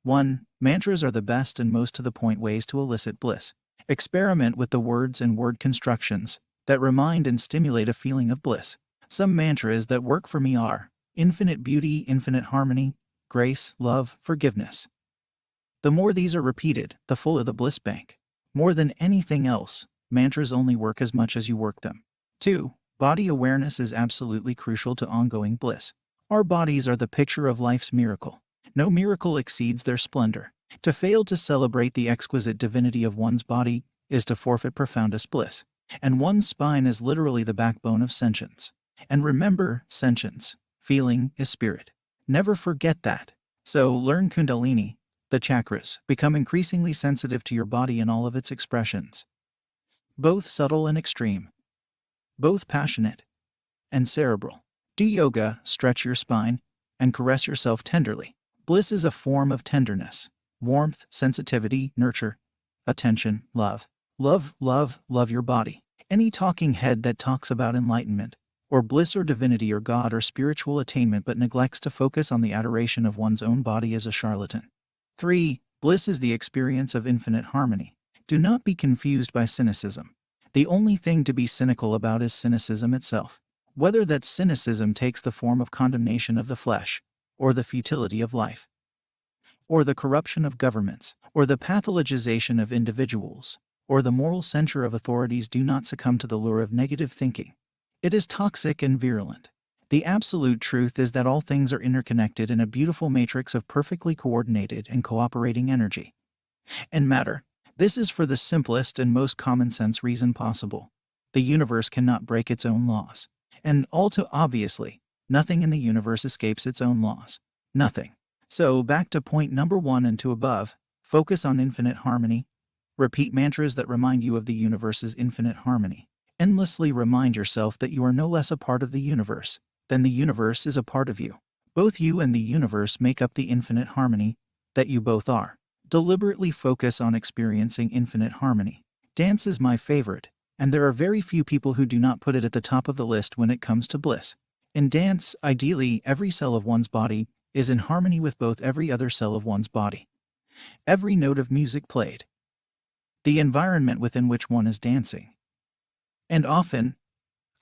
1. Mantras are the best and most to the point ways to elicit bliss. Experiment with the words and word constructions that remind and stimulate a feeling of bliss. Some mantras that work for me are infinite beauty, infinite harmony, grace, love, forgiveness. The more these are repeated, the fuller the bliss bank. More than anything else, mantras only work as much as you work them. 2. Body awareness is absolutely crucial to ongoing bliss. Our bodies are the picture of life's miracle. No miracle exceeds their splendor. To fail to celebrate the exquisite divinity of one's body is to forfeit profoundest bliss. And one's spine is literally the backbone of sentience. And remember, sentience, feeling, is spirit. Never forget that. So learn Kundalini, the chakras, become increasingly sensitive to your body in all of its expressions. Both subtle and extreme. Both passionate and cerebral. Do yoga, stretch your spine, and caress yourself tenderly. Bliss is a form of tenderness, warmth, sensitivity, nurture, attention, love. Love, love, love your body. Any talking head that talks about enlightenment, or bliss or divinity or God or spiritual attainment but neglects to focus on the adoration of one's own body is a charlatan. 3. Bliss is the experience of infinite harmony. Do not be confused by cynicism. The only thing to be cynical about is cynicism itself. Whether that cynicism takes the form of condemnation of the flesh, or the futility of life, or the corruption of governments, or the pathologization of individuals, or the moral censure of authorities, do not succumb to the lure of negative thinking. It is toxic and virulent. The absolute truth is that all things are interconnected in a beautiful matrix of perfectly coordinated and cooperating energy and matter. This is for the simplest and most common sense reason possible. The universe cannot break its own laws. And all too obviously, nothing in the universe escapes its own laws. Nothing. So back to point number 1 and 2 above, focus on infinite harmony. Repeat mantras that remind you of the universe's infinite harmony. Endlessly remind yourself that you are no less a part of the universe than the universe is a part of you. Both you and the universe make up the infinite harmony that you both are. Deliberately focus on experiencing infinite harmony. Dance is my favorite, and there are very few people who do not put it at the top of the list when it comes to bliss. In dance, ideally, every cell of one's body is in harmony with both every other cell of one's body. Every note of music played. The environment within which one is dancing. And often,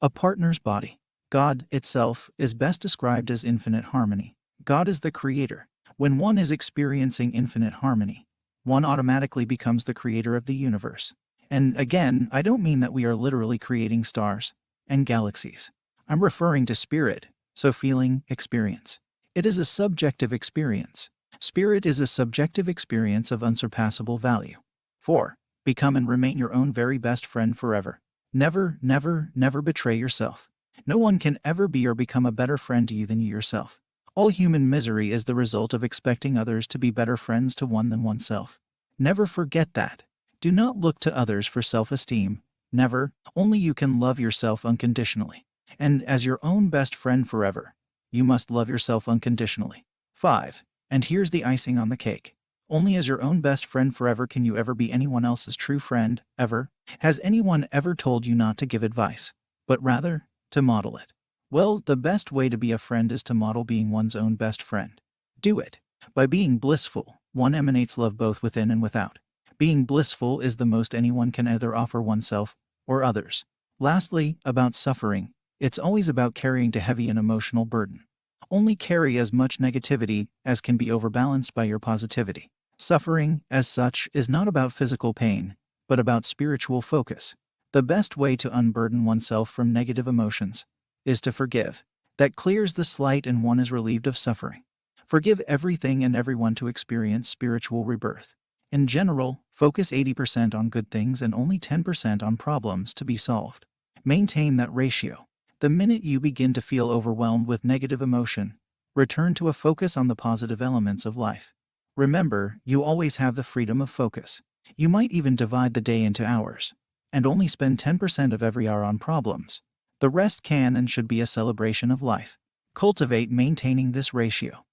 a partner's body. God itself is best described as infinite harmony. God is the creator. When one is experiencing infinite harmony, one automatically becomes the creator of the universe. And again, I don't mean that we are literally creating stars and galaxies. I'm referring to spirit, so feeling, experience. It is a subjective experience. Spirit is a subjective experience of unsurpassable value. 4. Become and remain your own very best friend forever. Never, never, never betray yourself. No one can ever be or become a better friend to you than you yourself. All human misery is the result of expecting others to be better friends to one than oneself. Never forget that. Do not look to others for self-esteem. Never. Only you can love yourself unconditionally. And as your own best friend forever, you must love yourself unconditionally. 5. And here's the icing on the cake. Only as your own best friend forever can you ever be anyone else's true friend, ever. Has anyone ever told you not to give advice, but rather to model it? Well, the best way to be a friend is to model being one's own best friend. Do it. By being blissful, one emanates love both within and without. Being blissful is the most anyone can either offer oneself or others. Lastly, about suffering, it's always about carrying too heavy an emotional burden. Only carry as much negativity as can be overbalanced by your positivity. Suffering, as such, is not about physical pain, but about spiritual focus. The best way to unburden oneself from negative emotions is to forgive. That clears the slate and one is relieved of suffering. Forgive everything and everyone to experience spiritual rebirth. In general, focus 80% on good things and only 10% on problems to be solved. Maintain that ratio. The minute you begin to feel overwhelmed with negative emotion, return to a focus on the positive elements of life. Remember, you always have the freedom of focus. You might even divide the day into hours, and only spend 10% of every hour on problems. The rest can and should be a celebration of life. Cultivate maintaining this ratio.